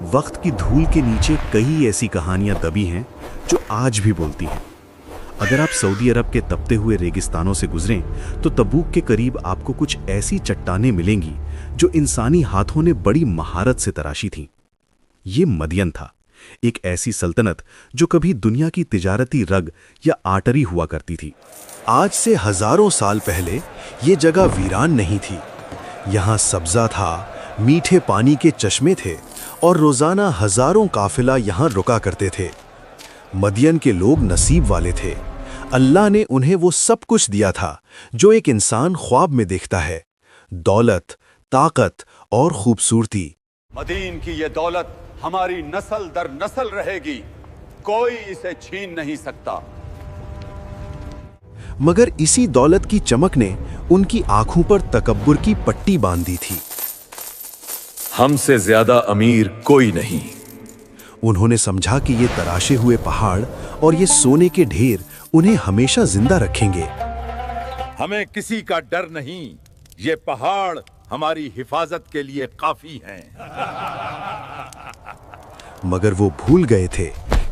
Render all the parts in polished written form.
वक्त की धूल के नीचे कई ऐसी कहानियां दबी हैं जो आज भी बोलती हैं। अगर आप सऊदी अरब के तपते हुए रेगिस्तानों से गुजरें तो तबूक के करीब आपको कुछ ऐसी चट्टानें मिलेंगी जो इंसानी हाथों ने बड़ी महारत से तराशी थीं। ये मदियन था, एक ऐसी सल्तनत जो कभी दुनिया की तिजारती रग या आर्टरी हुआ करती थी। आज से हजारों साल पहले ये जगह वीरान नहीं थी। यहाँ सब्जा था, मीठे पानी के चश्मे थे और रोजाना हजारों काफिला यहाँ रुका करते थे। मदियन के लोग नसीब वाले थे। अल्लाह ने उन्हें वो सब कुछ दिया था जो एक इंसान ख्वाब में देखता है, दौलत, ताकत और खूबसूरती। मदीन की ये दौलत हमारी नस्ल दर नस्ल रहेगी, कोई इसे छीन नहीं सकता। मगर इसी दौलत की चमक ने उनकी आंखों पर तकब्बुर की पट्टी बांध दी थी। हमसे ज्यादा अमीर कोई नहीं। उन्होंने समझा कि ये तराशे हुए पहाड़ और ये सोने के ढेर उन्हें हमेशा जिंदा रखेंगे। हमें किसी का डर नहीं, ये पहाड़ हमारी हिफाजत के लिए काफी हैं। मगर वो भूल गए थे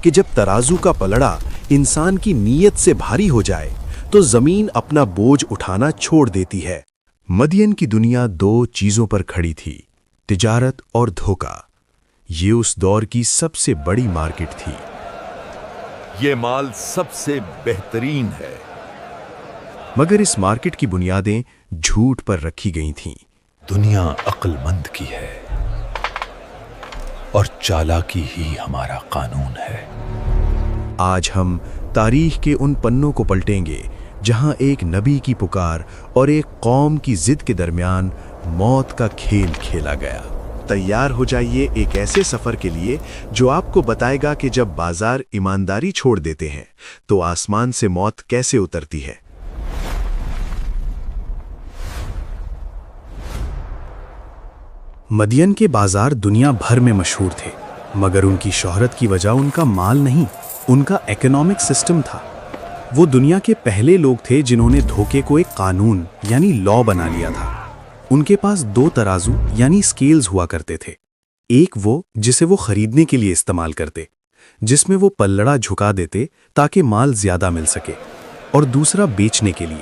कि जब तराजू का पलड़ा इंसान की नीयत से भारी हो जाए तो जमीन अपना बोझ उठाना छोड़ देती है। मदियन की दुनिया दो चीजों पर खड़ी थी, तिजारत और धोखा। ये उस दौर की सबसे बड़ी मार्केट थी। ये माल सबसे बेहतरीन है। मगर इस मार्केट की बुनियादें झूठ पर रखी गई थीं। दुनिया अक्लमंद की है और चालाकी ही हमारा कानून है। आज हम तारीख के उन पन्नों को पलटेंगे जहां एक नबी की पुकार और एक कौम की जिद के दरमियान मौत का खेल खेला गया। तैयार हो जाइए एक ऐसे सफर के लिए जो आपको बताएगा कि जब बाजार ईमानदारी छोड़ देते हैं तो आसमान से मौत कैसे उतरती है। मदियन के बाजार दुनिया भर में मशहूर थे, मगर उनकी शोहरत की वजह उनका माल नहीं, उनका इकोनॉमिक सिस्टम था। वो दुनिया के पहले लोग थे जिन्होंने धोखे को एक कानून यानी लॉ बना लिया था। उनके पास दो तराजू यानी स्केल्स हुआ करते थे। एक वो जिसे वो खरीदने के लिए इस्तेमाल करते, जिसमें वो पल्लड़ा झुका देते ताकि माल ज्यादा मिल सके, और दूसरा बेचने के लिए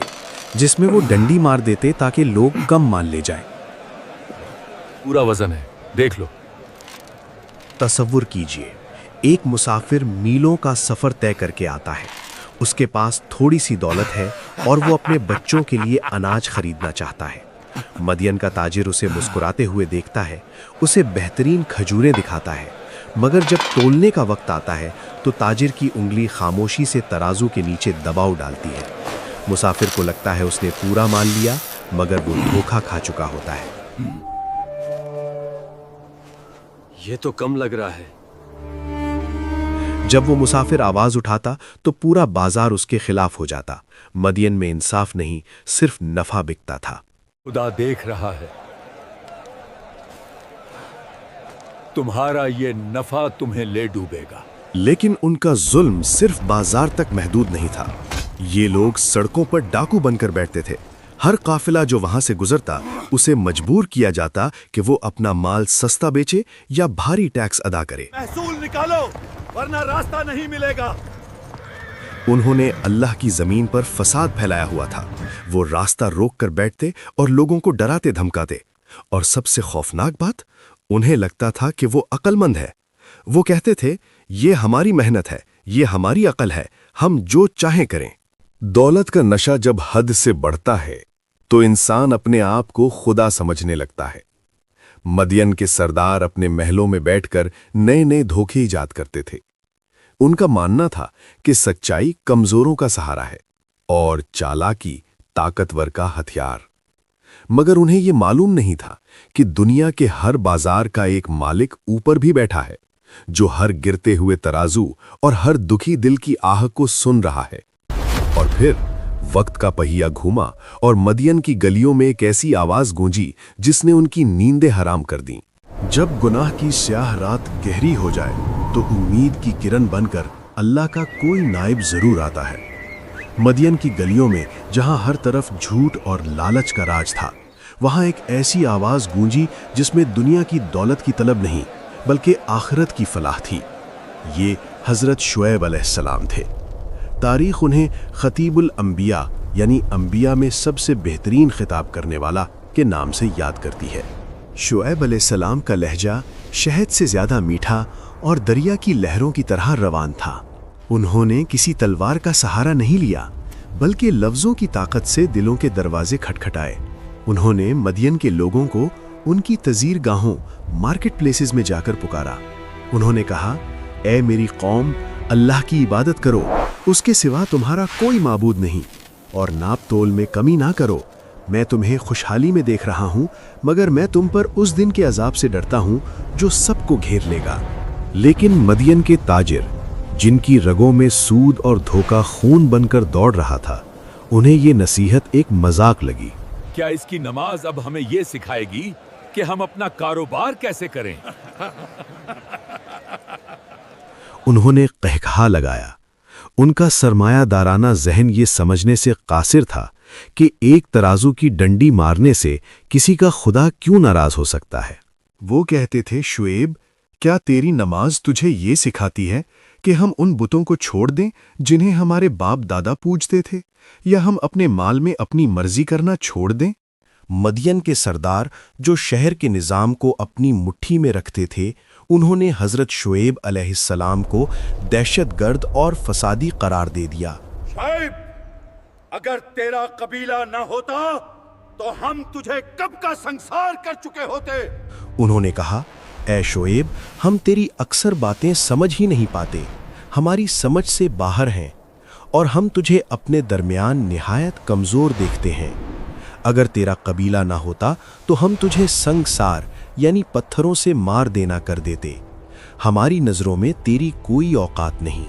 जिसमें वो डंडी मार देते ताकि लोग कम माल ले जाएं। पूरा वजन है, देख लो। तसव्वुर कीजिए, एक मुसाफिर मीलों का सफर तय करके आता है। उसके पास थोड़ी सी दौलत है और वो अपने बच्चों के लिए अनाज खरीदना चाहता है। मदियन का ताजिर उसे मुस्कुराते हुए देखता है, उसे बेहतरीन खजूरें दिखाता है, मगर जब तोलने का वक्त आता है तो ताजिर की उंगली खामोशी से तराजू के नीचे दबाव डालती है। मुसाफिर को लगता है उसने पूरा माल लिया, मगर वो धोखा खा चुका होता है। ये तो कम लग रहा है। जब वो मुसाफिर आवाज उठाता तो पूरा बाजार उसके खिलाफ हो जाता। मदियन में इंसाफ नहीं, सिर्फ नफा बिकता था। खुदा देख रहा है, तुम्हारा ये नफा तुम्हें ले डूबेगा। लेकिन उनका जुल्म सिर्फ बाजार तक महदूद नहीं था। ये लोग सड़कों पर डाकू बनकर बैठते थे। हर काफिला जो वहां से गुजरता उसे मजबूर किया जाता कि वो अपना माल सस्ता बेचे या भारी टैक्स अदा करे। महसूल निकालो वरना रास्ता नहीं मिलेगा। उन्होंने अल्लाह की जमीन पर फसाद फैलाया हुआ था। वो रास्ता रोक कर बैठते और लोगों को डराते धमकाते। और सबसे खौफनाक बात, उन्हें लगता था कि वो अक्लमंद है। वो कहते थे, ये हमारी मेहनत है, ये हमारी अकल है, हम जो चाहें करें। दौलत का नशा जब हद से बढ़ता है तो इंसान अपने आप को खुदा समझने लगता है। मदियन के सरदार अपने महलों में बैठकर नए नए धोखे ईजाद करते थे। उनका मानना था कि सच्चाई कमजोरों का सहारा है और चालाकी ताकतवर का हथियार। मगर उन्हें यह मालूम नहीं था कि दुनिया के हर बाजार का एक मालिक ऊपर भी बैठा है, जो हर गिरते हुए तराजू और हर दुखी दिल की आह को सुन रहा है। और फिर वक्त का पहिया घूमा और मदियन की गलियों में एक ऐसी आवाज गूंजी जिसने उनकी नींदें हराम कर दी। जब गुनाह की स्याह रात गहरी हो जाए तो उम्मीद की किरण बनकर अल्लाह का कोई नाइब जरूर आता है। मदियन की गलियों में जहां हर तरफ झूठ और लालच का राज था, वहां एक ऐसी आवाज गूंजी जिसमें दुनिया की दौलत की तलब नहीं, बल्कि आखिरत की फलाह थी। ये हज़रत शुएब अलैहिस्सलाम थे। तारीख़ उन्हें ख़तीबुल अंबिया यानी अंबिया में सबसे बेहतरीन खिताब करने वाला के नाम से याद करती है। शुएब अलैहिस्सलाम का लहजा शहद से ज़्यादा मीठा और दरिया की लहरों की तरह रवान था। उन्होंने किसी तलवार का सहारा नहीं लिया, बल्कि लफ्ज़ों की ताकत से दिलों के दरवाजे खटखटाए। उन्होंने मदियन के लोगों को उनकी तज़ीर गाहों मार्केट प्लेसेस में जाकर पुकारा। उन्होंने कहा, ऐ मेरी कौम, अल्लाह की इबादत करो, उसके सिवा तुम्हारा कोई माबूद नहीं, और नाप तोल में कमी ना करो। मैं तुम्हें खुशहाली में देख रहा हूँ, मगर मैं तुम पर उस दिन के अजाब से डरता हूँ जो सबको घेर लेगा। लेकिन मदियन के ताजिर, जिनकी रगों में सूद और धोखा खून बनकर दौड़ रहा था, उन्हें ये नसीहत एक मजाक लगी। क्या इसकी नमाज अब हमें ये सिखाएगी कि हम अपना कारोबार कैसे करें? उन्होंने कहकहा लगाया। उनका सरमायादाराना जहन ये समझने से कासिर था कि एक तराजू की डंडी मारने से किसी का खुदा क्यों नाराज हो सकता है। वो कहते थे, शुएब, क्या तेरी नमाज तुझे ये सिखाती है कि हम उन बुतों को छोड़ दें जिन्हें हमारे बाप दादा पूजते थे, या हम अपने माल में अपनी मर्जी करना छोड़ दें? मदियन के सरदार, जो शहर के निज़ाम को अपनी मुट्ठी में रखते थे, उन्होंने हज़रत शुएब अलैहिस्सलाम को दहशतगर्द और फसादी करार दे दिया। शुएब, अगर तेरा कबीला ना होता तो हम तुझे कब का संसार कर चुके होते। उन्होंने कहा, ऐ शुएब, हम तेरी अक्सर बातें समझ ही नहीं पाते, हमारी समझ से बाहर हैं, और हम तुझे अपने दरमियान निहायत कमज़ोर देखते हैं। अगर तेरा कबीला ना होता तो हम तुझे संगसार यानी पत्थरों से मार देना कर देते। हमारी नज़रों में तेरी कोई औकात नहीं।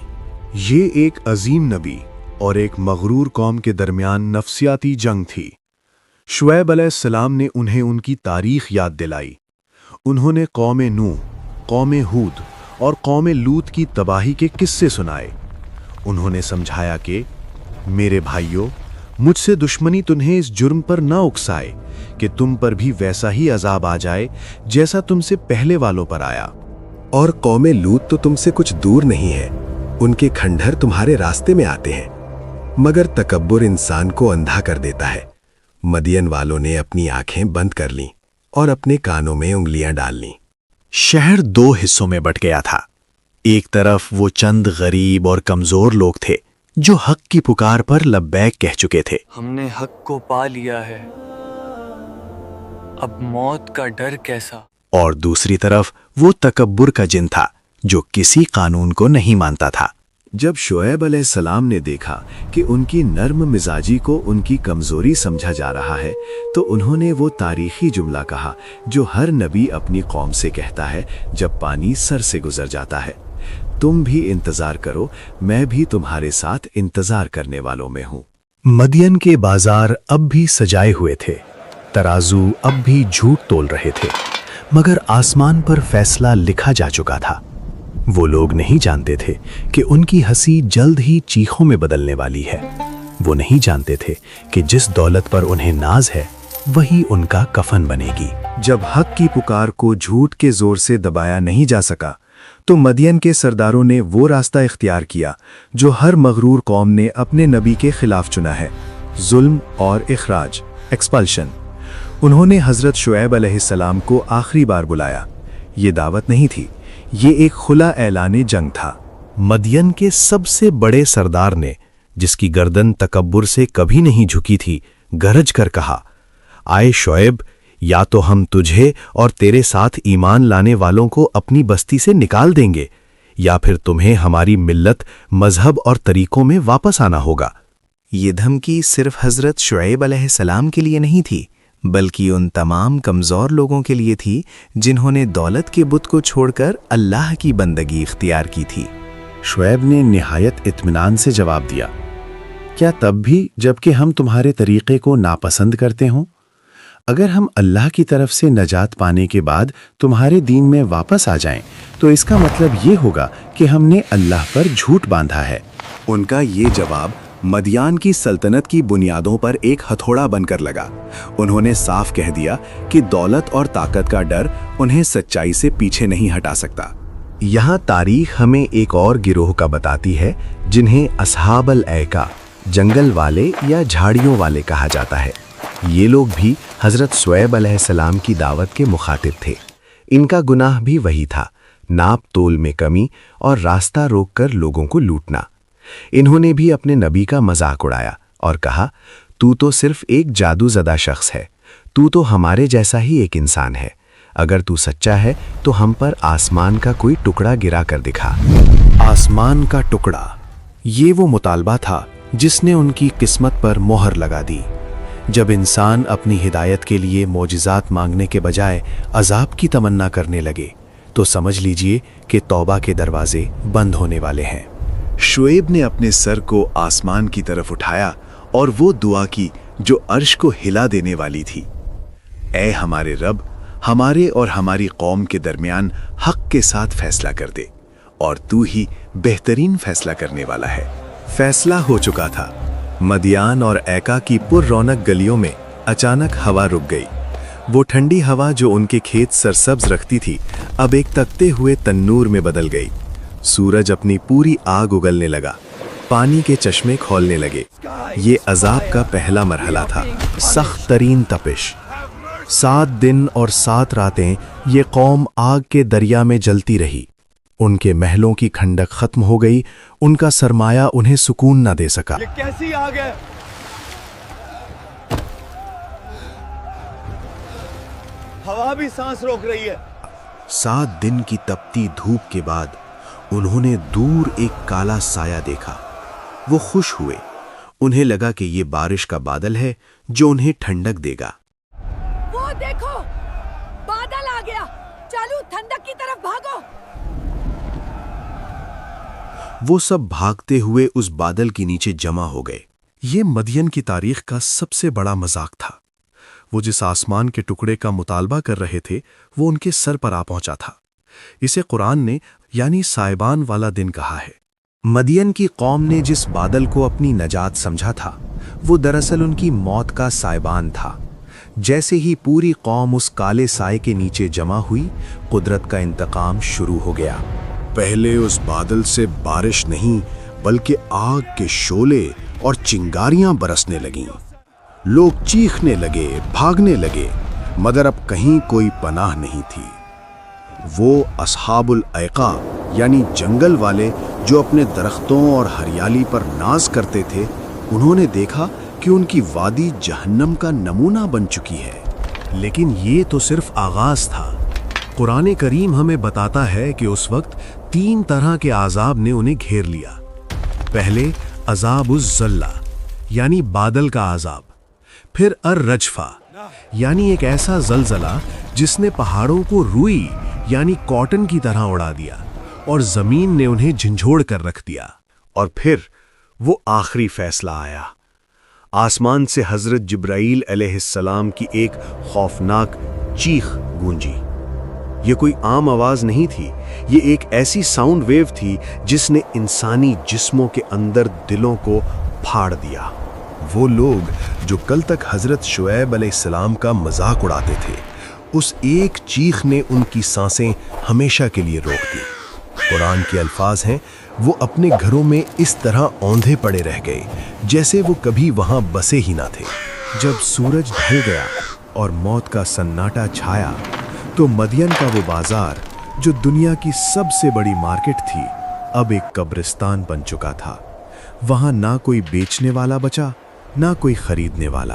ये एक अजीम नबी और एक मगरूर कौम के दरमियान नफ्सियाती जंग थी। शुएब अलैहिस्सलाम ने उन्हें उनकी तारीख़ याद दिलाई। उन्होंने कौम नूह, कौम हूद और कौम लूत की तबाही के किस्से सुनाए। उन्होंने समझाया कि मेरे भाइयों, मुझसे दुश्मनी तुम्हें इस जुर्म पर ना उकसाए कि तुम पर भी वैसा ही अजाब आ जाए जैसा तुमसे पहले वालों पर आया। और कौम लूत तो तुमसे कुछ दूर नहीं है, उनके खंडहर तुम्हारे रास्ते में आते हैं, मगर तकब्बुर इंसान को अंधा कर देता है। मदियन वालों ने अपनी आंखें बंद कर लीं और अपने कानों में उंगलियां डाल लीं। शहर दो हिस्सों में बंट गया था। एक तरफ वो चंद गरीब और कमजोर लोग थे जो हक की पुकार पर लब्बैक कह चुके थे। हमने हक को पा लिया है, अब मौत का डर कैसा। और दूसरी तरफ वो तकब्बुर का जिन था जो किसी कानून को नहीं मानता था। जब शुएब अलैहिस्सलाम ने देखा कि उनकी नर्म मिजाजी को उनकी कमजोरी समझा जा रहा है, तो उन्होंने वो तारीखी जुमला कहा जो हर नबी अपनी कौम से कहता है जब पानी सर से गुजर जाता है, तुम भी इंतजार करो, मैं भी तुम्हारे साथ इंतजार करने वालों में हूँ। मदियन के बाजार अब भी सजाए हुए थे, तराजू अब भी झूठ तोल रहे थे, मगर आसमान पर फैसला लिखा जा चुका था। वो लोग नहीं जानते थे कि उनकी हंसी जल्द ही चीखों में बदलने वाली है। वो नहीं जानते थे कि जिस दौलत पर उन्हें नाज है वही उनका कफन बनेगी। जब हक की पुकार को झूठ के जोर से दबाया नहीं जा सका, तो मदियन के सरदारों ने वो रास्ता इख्तियार किया जो हर मगरूर कौम ने अपने नबी के खिलाफ चुना है, जुल्म और इखराज, एक्सपल्शन। उन्होंने हज़रत शुएब अलैहिस्सलाम को आखिरी बार बुलाया। ये दावत नहीं थी, ये एक खुला ऐलान जंग था। मदियन के सबसे बड़े सरदार ने, जिसकी गर्दन तकब्बुर से कभी नहीं झुकी थी, गरज कर कहा, आए शुएब, या तो हम तुझे और तेरे साथ ईमान लाने वालों को अपनी बस्ती से निकाल देंगे, या फिर तुम्हें हमारी मिल्लत, मजहब और तरीकों में वापस आना होगा। ये धमकी सिर्फ हज़रत शुएब अलैहिस्सलाम के लिए नहीं थी, बल्कि उन तमाम कमज़ोर लोगों के लिए थी जिन्होंने दौलत के बुत को छोड़कर अल्लाह की बंदगी इख्तियार की थी। शुएब ने निहायत इत्मीनान से जवाब दिया, क्या तब भी जबकि हम तुम्हारे तरीक़े को नापसंद करते हों? अगर हम अल्लाह की तरफ से नजात पाने के बाद तुम्हारे दीन में वापस आ जाएं, तो इसका मतलब ये होगा कि हमने अल्लाह पर झूठ बांधा है। उनका ये जवाब मदियान की सल्तनत की बुनियादों पर एक हथौड़ा बनकर लगा। उन्होंने साफ कह दिया कि दौलत और ताकत का डर उन्हें सच्चाई से पीछे नहीं हटा सकता। यहाँ तारीख हमें एक और गिरोह का बताती है जिन्हें असहाबल ऐका, जंगल वाले या झाड़ियों वाले कहा जाता है। ये लोग भी हजरत शुएब अलैहिस्सलाम की दावत के मुखातिब थे। इनका गुनाह भी वही था, नाप तोल में कमी और रास्ता रोककर लोगों को लूटना। इन्होंने भी अपने नबी का मजाक उड़ाया और कहा, तू तो सिर्फ एक जादूज़दा शख्स है, तू तो हमारे जैसा ही एक इंसान है। अगर तू सच्चा है तो हम पर आसमान का कोई टुकड़ा गिरा कर दिखा। आसमान का टुकड़ा, ये वो मुतालबा था जिसने उनकी किस्मत पर मोहर लगा दी। जब इंसान अपनी हिदायत के लिए मोजिज़ात मांगने के बजाय अजाब की तमन्ना करने लगे तो समझ लीजिए कि तौबा के दरवाजे बंद होने वाले हैं। शुएब ने अपने सर को आसमान की तरफ उठाया और वो दुआ की जो अर्श को हिला देने वाली थी। ऐ हमारे रब, हमारे और हमारी कौम के दरमियान हक के साथ फैसला कर दे, और तू ही बेहतरीन फैसला करने वाला है। फैसला हो चुका था। मदियान और ऐका की पुर रौनक गलियों में अचानक हवा रुक गई। वो ठंडी हवा जो उनके खेत सरसब्ज रखती थी अब एक तपते हुए तन्नूर में बदल गई। सूरज अपनी पूरी आग उगलने लगा, पानी के चश्मे खौलने लगे। ये अजाब का पहला मरहला था, सख्त तरीन तपिश। 7 दिन और 7 रातें ये कौम आग के दरिया में जलती रही। उनके महलों की खंडक खत्म हो गई, उनका सरमाया उन्हें सुकून न दे सका। ये कैसी आग है? हवा भी सांस रोक रही है। 7 दिन की तपती धूप के बाद उन्होंने दूर एक काला साया देखा। वो खुश हुए। उन्हें लगा कि ये बारिश का बादल है जो उन्हें ठंडक देगा। वो देखो, बादल आ गया, चलो ठंडक की तरफ भागो। वो सब भागते हुए उस बादल के नीचे जमा हो गए। ये मदियन की तारीख का सबसे बड़ा मजाक था। वो जिस आसमान के टुकड़े का मुतालबा कर रहे थे वो उनके सर पर आ पहुंचा था। इसे कुरान ने यानी साइबान वाला दिन कहा है। मदियन की कौम ने जिस बादल को अपनी नजात समझा था वो दरअसल उनकी मौत का साइबान था। जैसे ही पूरी कौम उस काले साए के नीचे जमा हुई, कुदरत का इंतकाम शुरू हो गया। पहले उस बादल से बारिश नहीं बल्कि आग के शोले और चिंगारियां बरसने लगीं। लोग चीखने लगे, भागने लगे, मगर अब कहीं कोई पनाह नहीं थी। वो असहाबुल ऐका यानी जंगल वाले जो अपने दरख्तों और हरियाली पर नाज करते थे, उन्होंने देखा कि उनकी वादी जहन्नम का नमूना बन चुकी है। लेकिन ये तो सिर्फ आगाज था। कुरान करीम हमें बताता है कि उस वक्त 3 तरह के आज़ाब ने उन्हें घेर लिया। पहले अज़ाबुज़्ज़ल्ला यानी बादल का आज़ाब, फिर अर्रजफा यानी एक ऐसा जलजला जिसने पहाड़ों को रुई यानी कॉटन की तरह उड़ा दिया और जमीन ने उन्हें झंझोड़ कर रख दिया। और फिर वो आखिरी फैसला आया। आसमान से हजरत जिब्राईल अलैहिस्सलाम की एक खौफनाक चीख गूंजी। ये कोई आम आवाज नहीं थी, ये एक ऐसी साउंड वेव थी जिसने इंसानी जिस्मों के अंदर दिलों को फाड़ दिया। वो लोग जो कल तक हजरत शुएब अलैहिस्सलाम का मजाक उड़ाते थे, उस एक चीख ने उनकी सांसें हमेशा के लिए रोक दी। कुरान के अल्फाज हैं, वो अपने घरों में इस तरह औंधे पड़े रह गए जैसे वो कभी वहां बसे ही ना थे। जब सूरज ढल गया और मौत का सन्नाटा छाया तो मदियन का वो बाजार जो दुनिया की सबसे बड़ी मार्केट थी अब एक कब्रिस्तान बन चुका था। वहां ना कोई बेचने वाला बचा, ना कोई खरीदने वाला।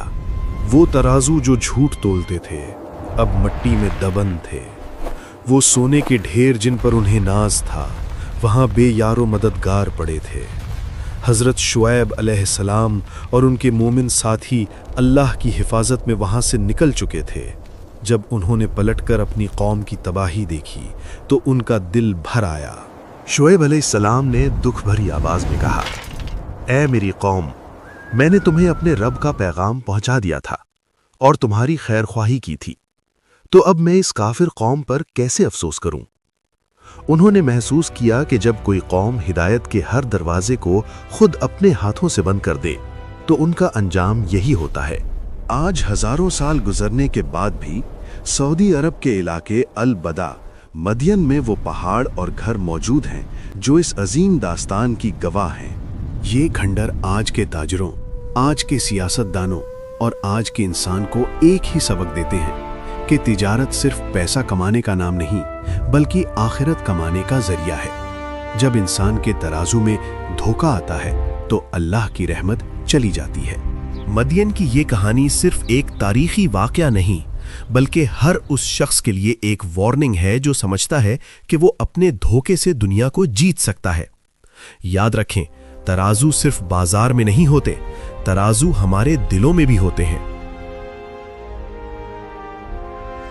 वो तराजू जो झूठ तोलते थे अब मट्टी में दबन थे। वो सोने के ढेर जिन पर उन्हें नाज था वहां बेयारो मददगार पड़े थे। हजरत शुएब अलैहिस्सलाम और उनके मोमिन साथी अल्लाह की हिफाजत में वहां से निकल चुके थे। जब उन्होंने पलटकर अपनी कौम की तबाही देखी तो उनका दिल भर आया। शुएब अलैहिस्सलाम ने दुख भरी आवाज में कहा, ऐ मेरी कौम, मैंने तुम्हें अपने रब का पैगाम पहुंचा दिया था और तुम्हारी खैर ख्वाही की थी, तो अब मैं इस काफिर कौम पर कैसे अफसोस करूं? उन्होंने महसूस किया कि जब कोई कौम हिदायत के हर दरवाजे को खुद अपने हाथों से बंद कर दे तो उनका अंजाम यही होता है। आज हजारों साल गुजरने के बाद भी सऊदी अरब के इलाके अल बदा मदियन में वो पहाड़ और घर मौजूद हैं जो इस अजीम दास्तान की गवाह हैं। ये खंडर आज के ताजरों, आज के सियासतदानों और आज के इंसान को एक ही सबक देते हैं कि तिजारत सिर्फ पैसा कमाने का नाम नहीं बल्कि आखिरत कमाने का जरिया है। जब इंसान के तराजू में धोखा आता है तो अल्लाह की रहमत चली जाती है। मदियन की ये कहानी सिर्फ एक तारीखी वाकया नहीं बल्कि हर उस शख्स के लिए एक वार्निंग है जो समझता है कि वो अपने धोखे से दुनिया को जीत सकता है। याद रखें, तराजू सिर्फ बाजार में नहीं होते, तराजू हमारे दिलों में भी होते हैं।